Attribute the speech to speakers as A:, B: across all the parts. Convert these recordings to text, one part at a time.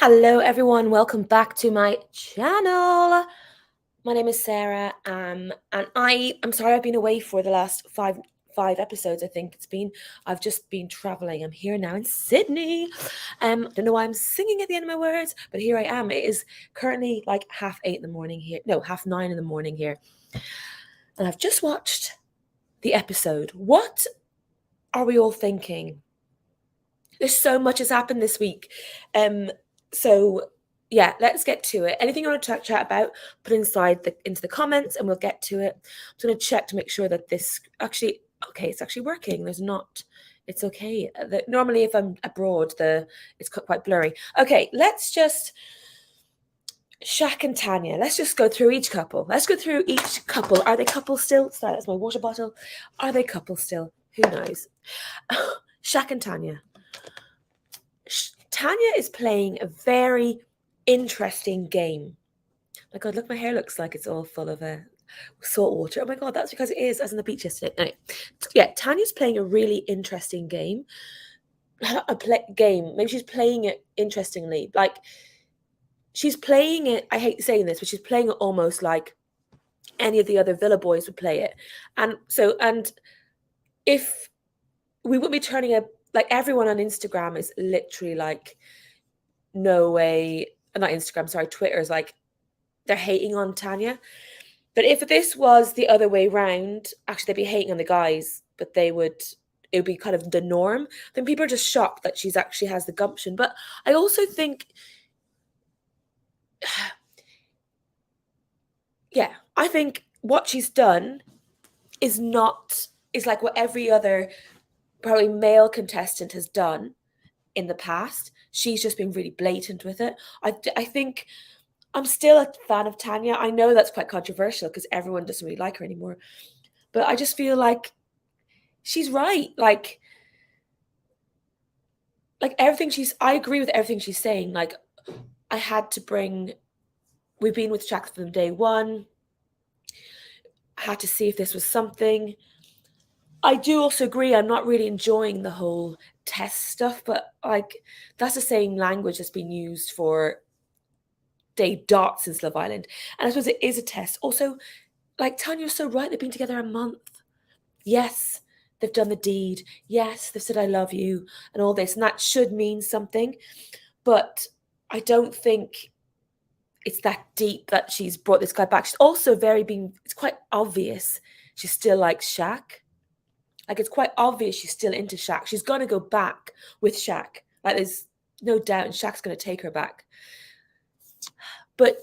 A: Hello, everyone. Welcome back to my channel. My name is Sarah, and I'm sorry I've been away for the last five episodes. I think it's been. I've just been traveling. I'm here now in Sydney. Don't know why I'm singing at the end of my words, but here I am. It is currently like 8:30 in the morning here. No, 9:30 in the morning here, and I've just watched the episode. What are we all thinking? There's so much has happened this week. So yeah, let's get to it. Anything you want to chat about, put into the comments and we'll get to it. I'm just gonna check to make sure that this actually it's actually working. There's not it's okay. Normally if I'm abroad, it's quite blurry. Okay, let's just Shaq and Tanya. Let's just go through each couple. Let's go through each couple. Are they couples still? Sorry, that's my water bottle. Are they couples still? Who knows? Shaq and Tanya. Tanya is playing a very interesting game. My God, look, my hair looks like it's all full of salt water. Oh my God, that's because it is, as on the beach yesterday. Anyway, yeah, Tanya's playing a really interesting game. Game. Maybe she's playing it interestingly. Like, she's playing it, I hate saying this, but she's playing it almost like any of the other Villa boys would play it. And if we would be turning like everyone on Instagram is literally like, no way, not Instagram, sorry, Twitter is like, they're hating on Tanya. But if this was the other way round, actually they'd be hating on the guys, but it would be kind of the norm. Then people are just shocked that she's actually has the gumption. But I also think, yeah, I think what she's done is like what every other probably male contestant has done in the past. She's just been really blatant with it. I think I'm still a fan of Tanya. I know that's quite controversial because everyone doesn't really like her anymore. But I just feel like she's right. Like I agree with everything she's saying. Like, we've been with Jack from day one. I had to see if this was something. I do also agree I'm not really enjoying the whole test stuff, but like that's the same language that's been used for day dot since Love Island. And I suppose it is a test. Also, like Tanya's so right, they've been together a month. Yes, they've done the deed. Yes, they've said I love you and all this, and that should mean something. But I don't think it's that deep that she's brought this guy back. She's also it's quite obvious she still likes Shaq. Like, it's quite obvious she's still into Shaq. She's gonna go back with Shaq. Like, there's no doubt, and Shaq's gonna take her back. But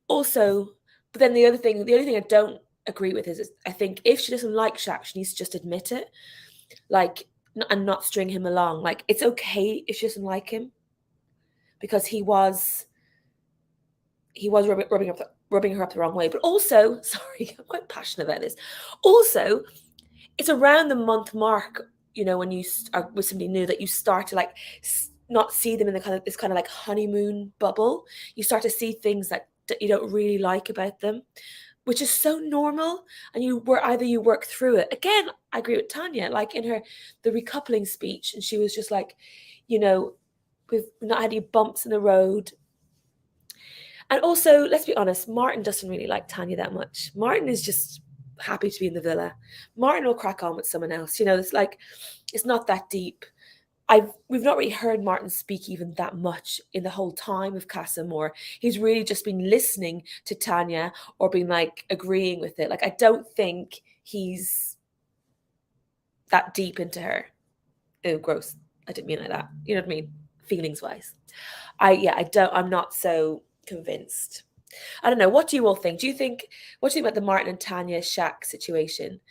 A: also, but then the only thing I don't agree with is I think if she doesn't like Shaq, she needs to just admit it, like, and not string him along. Like, it's okay if she doesn't like him, because he was rubbing her up the wrong way. But also, sorry, I'm quite passionate about this. Also, it's around the month mark, when you are with somebody new, that you start to like not see them in this kind of like honeymoon bubble. You start to see things that you don't really like about them, which is so normal. And you work through it. Again, I agree with Tanya, like in the recoupling speech, and she was just like, we've not had any bumps in the road. And also, let's be honest, Martin doesn't really like Tanya that much. Martin is just happy to be in the villa. Martin will crack on with someone else. It's like, it's not that deep. We've not really heard Martin speak even that much in the whole time of Casa Amor. He's really just been listening to Tanya or been like agreeing with it. Like, I don't think he's that deep into her. Oh, gross. I didn't mean like that. You know what I mean? Feelings wise. I'm not so convinced. I don't know. What do you all think? What do you think about the Martin and Tanya Shaq situation?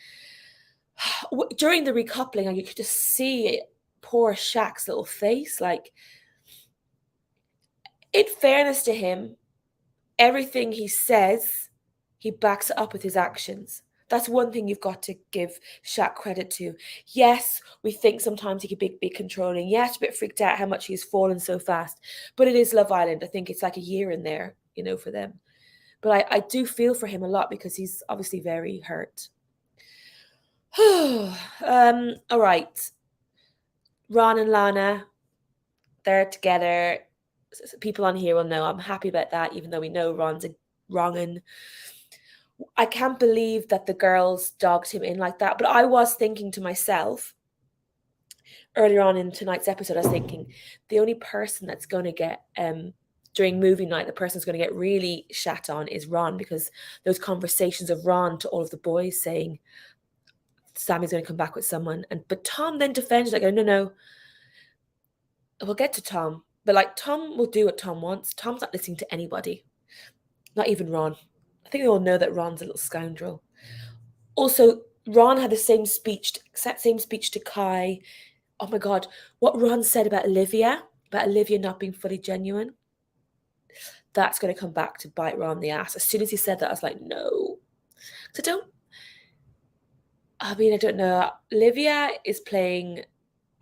A: During the recoupling, you could just see poor Shaq's little face. Like, in fairness to him, everything he says, he backs it up with his actions. That's one thing you've got to give Shaq credit to. Yes, we think sometimes he could be controlling. Yes, a bit freaked out how much he's fallen so fast. But it is Love Island. I think it's like a year in there, for them. But I do feel for him a lot because he's obviously very hurt. All right. Ron and Lana, they're together. people on here will know I'm happy about that, even though we know Ron's wrong. And I can't believe that the girls dogged him in like that. But I was thinking to myself earlier on in tonight's episode, I was thinking the only person that's going to get during movie night, the person who's going to get really shat on is Ron, because those conversations of Ron to all of the boys saying Sammy's going to come back with someone, but Tom then defends like, oh, no, we'll get to Tom, but like Tom will do what Tom wants. Tom's not listening to anybody, not even Ron. I think they all know that Ron's a little scoundrel. Also, Ron had the same speech to Kai. Oh my God, what Ron said about Olivia not being fully genuine, that's going to come back to bite Ron in the ass. As soon as he said that, I was like, no. So I don't know. Olivia is playing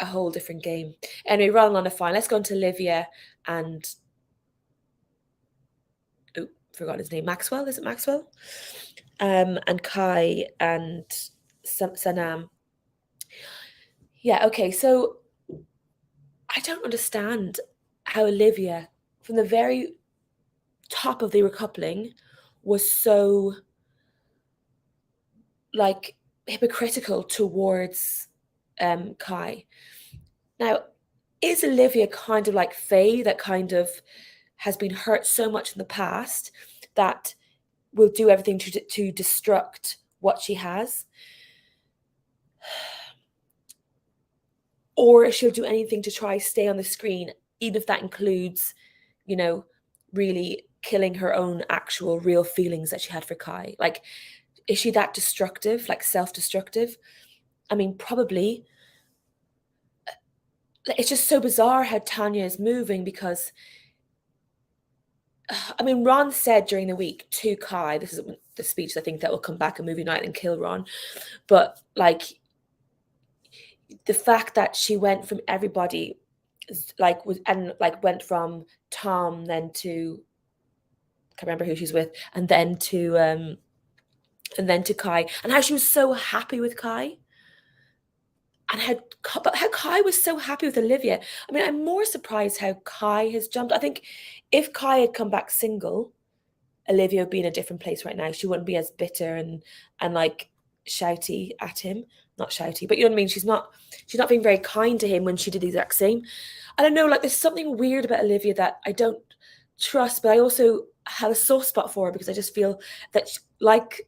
A: a whole different game. Anyway, rather than a fine, let's go on to Olivia and forgot his name. Maxwell, is it Maxwell? And Kai and Sanam. Yeah, okay, so I don't understand how Olivia, from the very top of the recoupling, was so like hypocritical towards Kai. Now, is Olivia kind of like Faye, that kind of has been hurt so much in the past that will do everything to destruct what she has? Or she'll do anything to try stay on the screen, even if that includes, really killing her own actual real feelings that she had for Kai. Like, is she that destructive, like self-destructive? I mean, probably. It's just so bizarre how Tanya is moving, because Ron said during the week to Kai, this is the speech I think that will come back a movie night and kill Ron, but like the fact that she went from everybody, went from Tom, then to, I can't remember who she's with, and then to Kai, and how she was so happy with Kai, and how Kai was so happy with Olivia. I'm more surprised how Kai has jumped. I think if Kai had come back single, Olivia would be in a different place right now. She wouldn't be as bitter and like shouty at him. Not shouty, but you know what I mean? She's not being very kind to him when she did the exact same. I don't know, like there's something weird about Olivia that I don't trust, but I also have a soft spot for her, because I just feel that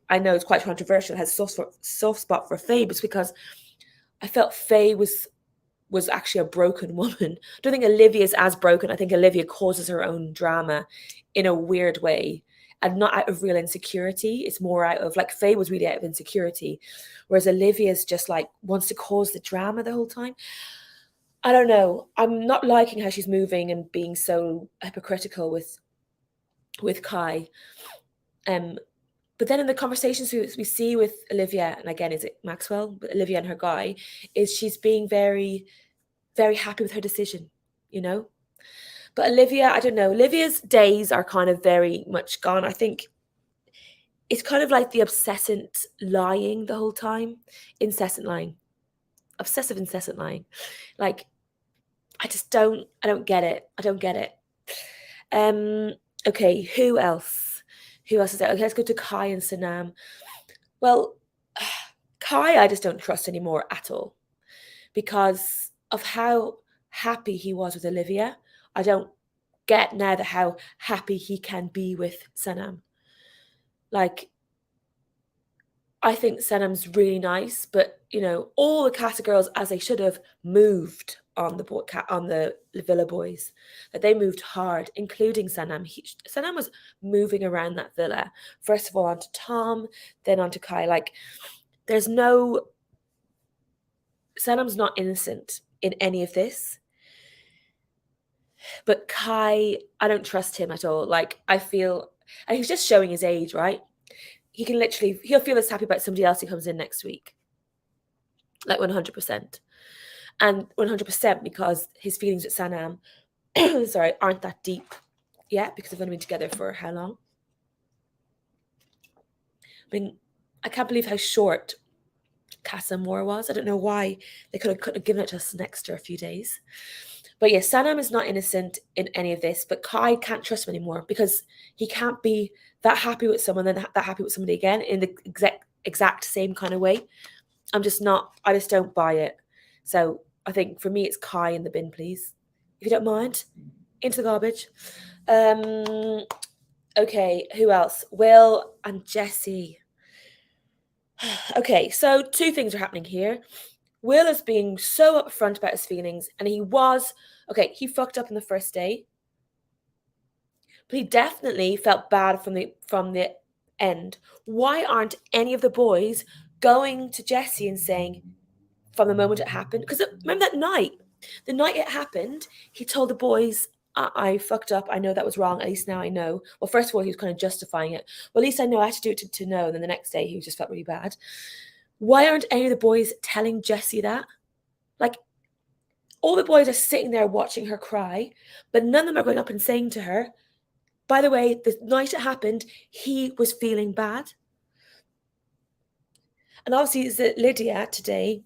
A: I know it's quite controversial, has a soft spot for Faye, but it's because I felt Faye was actually a broken woman. I don't think Olivia is as broken. I think Olivia causes her own drama in a weird way, and not out of real insecurity. It's more out of, like, Faye was really out of insecurity, whereas Olivia's just like wants to cause the drama the whole time. I don't know. I'm not liking how she's moving and being so hypocritical with Kai. But then in the conversations we see with Olivia, and again, is it Maxwell? But Olivia and her guy, is she's being very, very happy with her decision, But Olivia, I don't know. Olivia's days are kind of very much gone. I think it's kind of like the obsessive lying the whole time. Incessant lying. Obsessive, incessant lying. Like, I don't get it. I don't get it. Okay, who else? Who else is there? Okay, let's go to Kai and Sanam. Well, Kai, I just don't trust anymore at all, because of how happy he was with Olivia. I don't get now how happy he can be with Sanam. Like, I think Sanam's really nice, but all the cast of girls, as they should have, moved on the villa boys. That they moved hard, including Sanam. Sanam was moving around that villa. First of all, onto Tom, then onto Kai. Like, Sanam's not innocent in any of this. But Kai, I don't trust him at all. Like, I feel, and he's just showing his age, right? He'll feel as happy about somebody else who comes in next week. Like 100%. And 100% because his feelings with Sanam, aren't that deep yet, because they've only been together for how long? I can't believe how short Casa Moore was. I don't know why they couldn't have given it to us an extra few days. But yeah, Sanam is not innocent in any of this, but Kai can't trust him anymore because he can't be that happy with someone then that happy with somebody again in the exact same kind of way. I just don't buy it. So I think for me it's Kai in the bin, please. If you don't mind. Into the garbage. Okay, who else? Will and Jesse. Okay, so two things are happening here. Will is being so upfront about his feelings, and he fucked up on the first day, but he definitely felt bad from the end. Why aren't any of the boys going to Jesse and saying from the moment it happened? Because remember that night, the night it happened, he told the boys, I fucked up. I know that was wrong. At least now I know. Well, first of all, he was kind of justifying it. Well, at least I know I had to do it to know. And then the next day, he just felt really bad. Why aren't any of the boys telling Jessie that? Like, all the boys are sitting there watching her cry, but none of them are going up and saying to her, by the way, the night it happened, he was feeling bad. And obviously, is it Lydia today?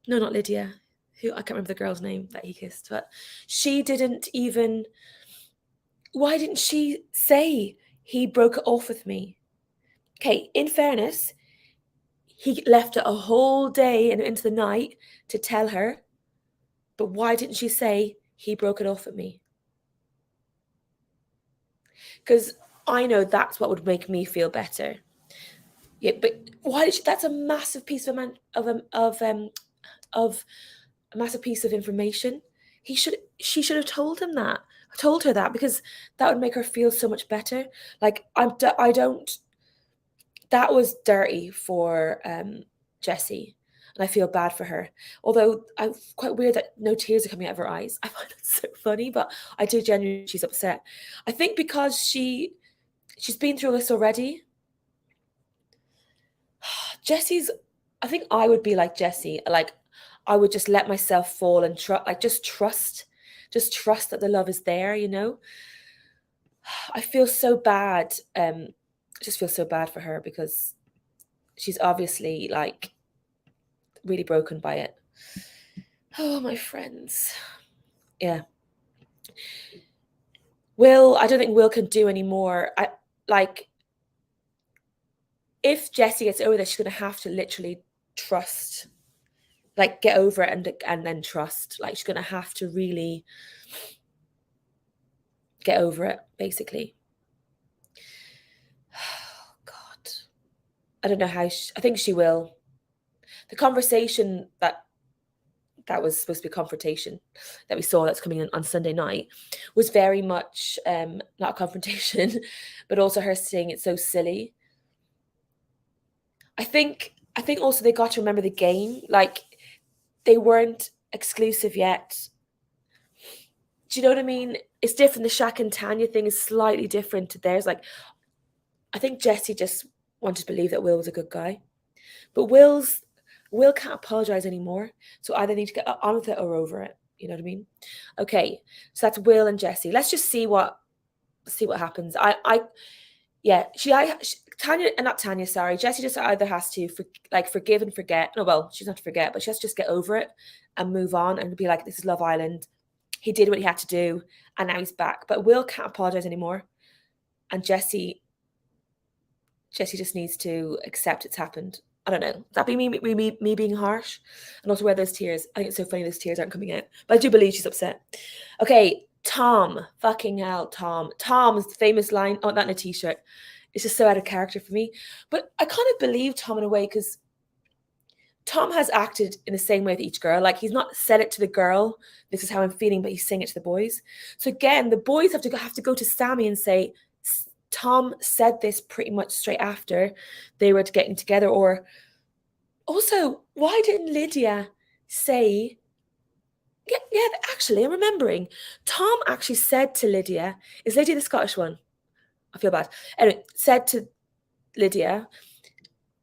A: No, not Lydia. Who I can't remember the girl's name that he kissed, but she didn't even. Why didn't she say he broke it off with me? Okay, in fairness, he left it a whole day and into the night to tell her, but why didn't she say he broke it off with me? Because I know that's what would make me feel better. Yeah, but why did she? That's a massive piece of a massive piece of information. She should have told her that, because that would make her feel so much better. Like I don't. That was dirty for Jessie, and I feel bad for her. Although I'm quite weird that no tears are coming out of her eyes. I find it so funny, but I do genuinely. She's upset. I think because she's been through this already. I think I would be like Jessie. Like, I would just let myself fall and just trust that the love is there, I feel so bad. I just feel so bad for her because she's obviously like really broken by it. Oh, my friends. Yeah. I don't think Will can do any more. If Jessie gets over this, she's going to have to literally trust, like get over it and then trust. Like, she's going to have to really get over it, basically. Oh, God. I don't know how I think she will. The conversation that was supposed to be a confrontation that we saw that's coming in on Sunday night was very much not a confrontation, but also her saying it's so silly. I think also they got to remember the game. Like, they weren't exclusive yet. Do you know what I mean? It's different. The Shaq and Tanya thing is slightly different to theirs. Like, I think Jessie just wanted to believe that Will was a good guy. But Will can't apologize anymore. So either need to get on with it or over it. You know what I mean? Okay. So that's Will and Jessie. Let's just see what happens. Tanya, and not Tanya, sorry. Jessie just either has to forgive and forget. No, well, she's not to forget, but she has to just get over it and move on and be like, this is Love Island. He did what he had to do, and now he's back. But Will can't apologize anymore. And Jessie just needs to accept it's happened. I don't know. That be me being harsh? And also, where those tears, I think it's so funny those tears aren't coming out. But I do believe she's upset. Okay, Tom. Fucking hell, Tom. Tom's famous line, not in a t-shirt. It's just so out of character for me. But I kind of believe Tom in a way, because Tom has acted in the same way with each girl. Like, he's not said it to the girl, this is how I'm feeling, but he's saying it to the boys. So again, the boys have to go to Sammy and say, Tom said this pretty much straight after they were getting together. Or also, why didn't Lydia say, yeah, actually, I'm remembering. Tom actually said to Lydia, is Lydia the Scottish one? I feel bad. Anyway, said to Lydia,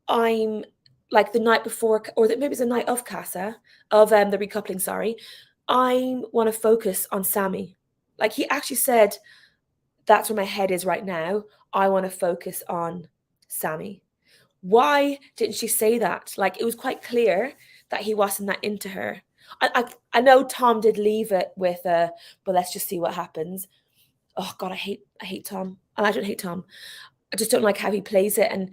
A: I'm like the night before, or maybe it's the night of Casa, of the recoupling, sorry, I want to focus on Sammy. Like, he actually said, that's where my head is right now. I want to focus on Sammy. Why didn't she say that? Like, it was quite clear that he wasn't that into her. I know Tom did leave it with but let's just see what happens. Oh God, I hate Tom. And I don't hate Tom. I just don't like how he plays it, and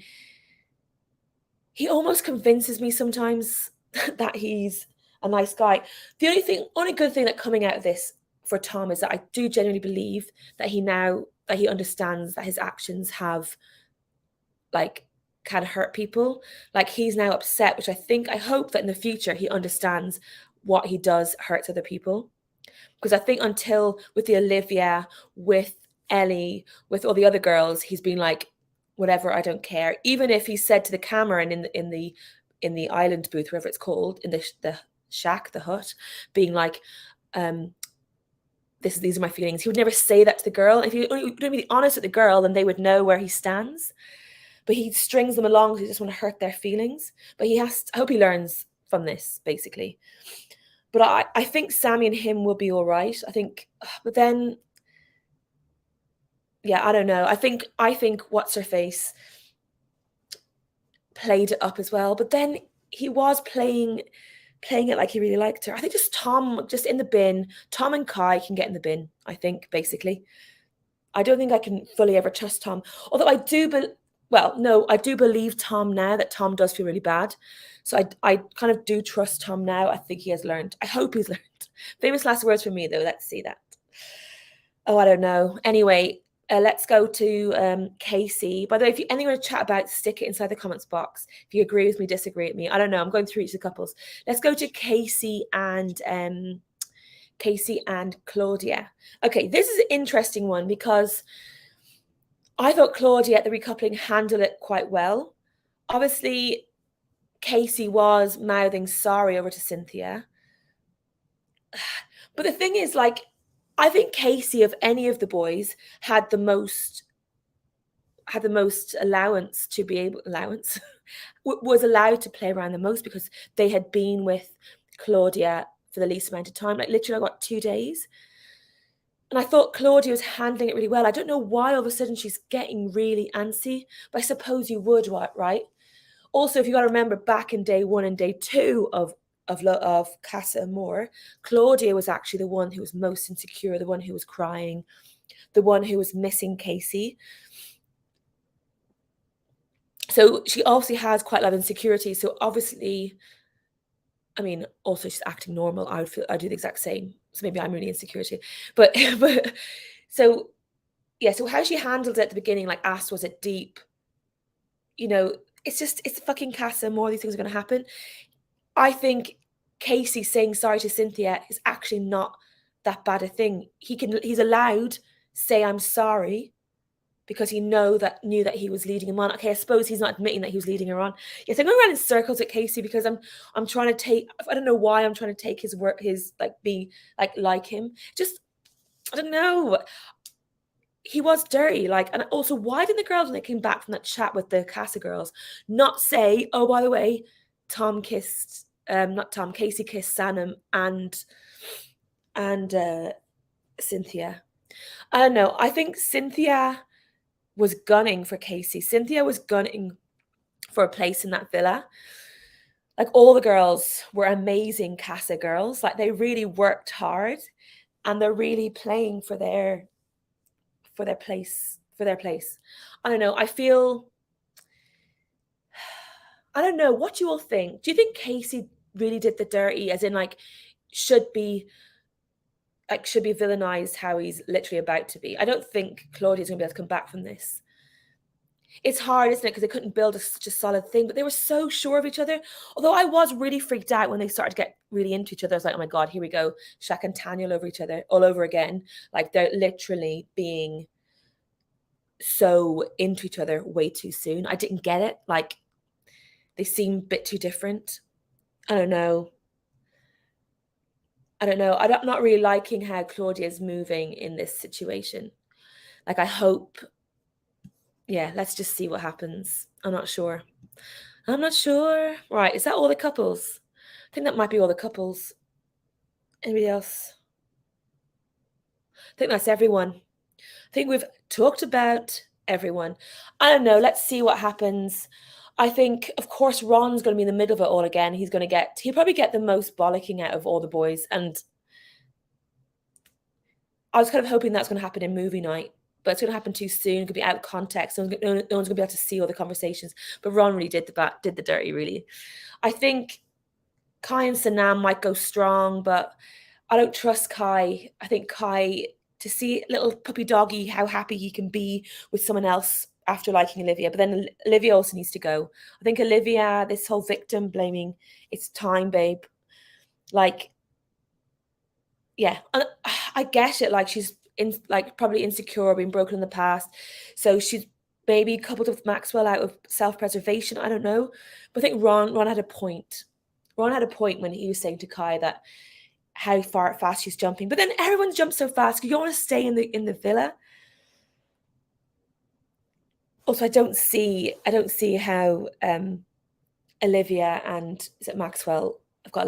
A: he almost convinces me sometimes that he's a nice guy. The only good thing that coming out of this for Tom is that I do genuinely believe that he understands that his actions have like can hurt people. Like he's now upset, which I hope that in the future he understands what he does hurts other people. Because I think until with the Olivia, with Ellie, with all the other girls, he's been like, whatever, I don't care. Even if he said to the camera and in the island booth, wherever it's called, in the shack, the hut, being like, these are my feelings. He would never say that to the girl. If he would be honest with the girl, then they would know where he stands. But he strings them along because he just want to hurt their feelings. But I hope he learns from this, basically. But I think Sammy and him will be all right. I think, but then, yeah, I don't know. I think what's her face played it up as well. But then he was playing it like he really liked her. I think just Tom, just in the bin. Tom and Kai can get in the bin. I think basically. I don't think I can fully ever trust Tom. Although I do, I do believe Tom now that Tom does feel really bad. So I kind of do trust Tom now. I think he has learned. I hope he's learned. Famous last words from me, though. Let's see that. Oh, I don't know. Anyway, let's go to Casey. By the way, if you anything want to chat about, stick it inside the comments box. If you agree with me, disagree with me. I don't know. I'm going through each of the couples. Let's go to Casey and Claudia. Okay, this is an interesting one because I thought Claudia at the recoupling handled it quite well. Obviously, Casey was mouthing sorry over to Cynthia. But the thing is, like, I think Casey, of any of the boys, had the most allowance to be able was allowed to play around the most because they had been with Claudia for the least amount of time, like literally I got 2 days. And I thought Claudia was handling it really well. I don't know why all of a sudden she's getting really antsy, but I suppose you would, right? Also, if you got to remember back in day 1 and day 2 of Casa Amor, Claudia was actually the one who was most insecure, the one who was crying, the one who was missing Casey. So she obviously has quite a lot of insecurity. So obviously, I mean, also she's acting normal. I'd do the exact same. So maybe I'm really insecure too. But so yeah, so how she handled it at the beginning, like asked, was it deep? You know, it's fucking Casa. More of these things are gonna happen. I think Casey saying sorry to Cynthia is actually not that bad a thing. He's allowed say I'm sorry because he knew that he was leading him on. Okay, I suppose he's not admitting that he was leading her on. Yes, I'm going around in circles at Casey because I'm trying to take. I don't know why I'm trying to take his work, his be like him. Just I don't know. He was dirty, and also why didn't the girls when they came back from that chat with the Casa girls not say, oh, by the way, Tom kissed, not Tom, Casey kissed Sanam and Cynthia. I don't know. I think Cynthia was gunning for Casey. Cynthia was gunning for a place in that villa. Like all the girls were amazing Casa girls. Like they really worked hard and they're really playing for their place. I don't know. I don't know. What do you all think? Do you think Casey really did the dirty, as in should be villainized how he's literally about to be? I don't think Claudia's gonna be able to come back from this. It's hard, isn't it? Because they couldn't build such a solid thing, but they were so sure of each other. Although I was really freaked out when they started to get really into each other. I was like, oh my God, here we go. Shaq and Tanya over each other all over again. Like they're literally being so into each other way too soon. I didn't get it. Like they seem a bit too different. I don't know. I'm not really liking how Claudia's moving in this situation. Like I hope, yeah, let's just see what happens. I'm not sure. Right, is that all the couples? I think that might be all the couples. Anybody else? I think that's everyone. I think we've talked about everyone. I don't know. Let's see what happens. I think, of course, Ron's going to be in the middle of it all again. He'll probably get the most bollocking out of all the boys. And I was kind of hoping that's going to happen in movie night, but it's going to happen too soon. It could be out of context. No one's going to be able to see all the conversations. But Ron really did the dirty, really. I think Kai and Sanam might go strong, but I don't trust Kai. I think Kai, to see little puppy doggy, how happy he can be with someone else after liking Olivia. But then Olivia also needs to go. I think Olivia, this whole victim blaming, it's time, babe. Like, yeah, I get it. Like, she's probably insecure, being broken in the past. So she's maybe coupled with Maxwell out of self-preservation. I don't know. But I think Ron had a point. Ron had a point when he was saying to Kai that how fast she's jumping. But then everyone jumps so fast. You don't want to stay in the villa. Also, I don't see how Olivia and is it Maxwell have going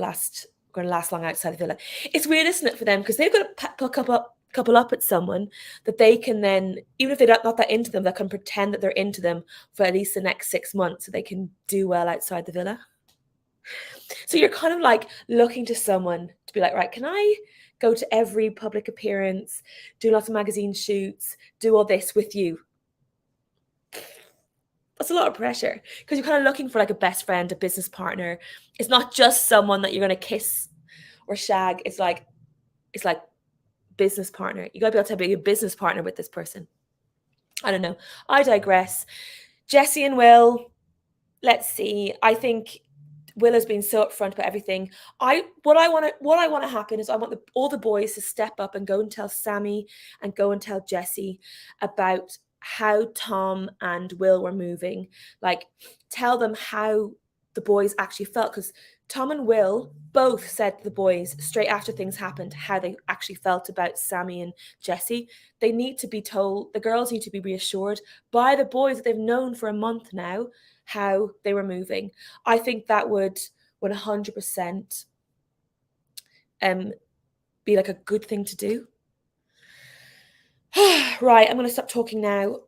A: to last long outside the villa. It's weird, isn't it, for them, because they've got to couple up at someone that they can then, even if they're not that into them, they can pretend that they're into them for at least the next 6 months so they can do well outside the villa. So you're kind of like looking to someone to be like, right, can I go to every public appearance, do lots of magazine shoots, do all this with you? That's a lot of pressure, because you're kind of looking for like a best friend, a business partner. It's not just someone that you're going to kiss or shag. It's like business partner. You got to be able to be a business partner with this person. I don't know. I digress. Jessie and let's see. I think Will has been so upfront about everything. What I want to happen is I want all the boys to step up and go and tell Sammy and go and tell Jessie about how Tom and Will were moving. Like, tell them how the boys actually felt, because Tom and Will both said to the boys straight after things happened how they actually felt about Sammy and Jessie. They need to be told, the girls need to be reassured by the boys that they've known for a month now how they were moving. I think that would 100% be like a good thing to do. Right, I'm going to stop talking now.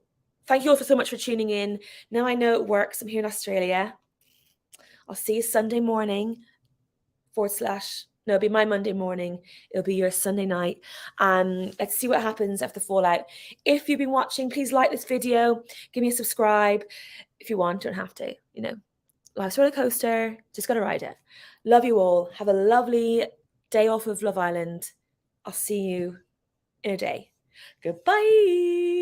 A: Thank you all so much for tuning in. Now I know it works. I'm here in Australia. I'll see you Sunday morning / no, it'll be my Monday morning. It'll be your Sunday night. Let's see what happens after the fallout. If you've been watching, please like this video. Give me a subscribe if you want. Don't have to, Life's a roller coaster. Just got to ride it. Love you all. Have a lovely day off of Love Island. I'll see you in a day. Goodbye.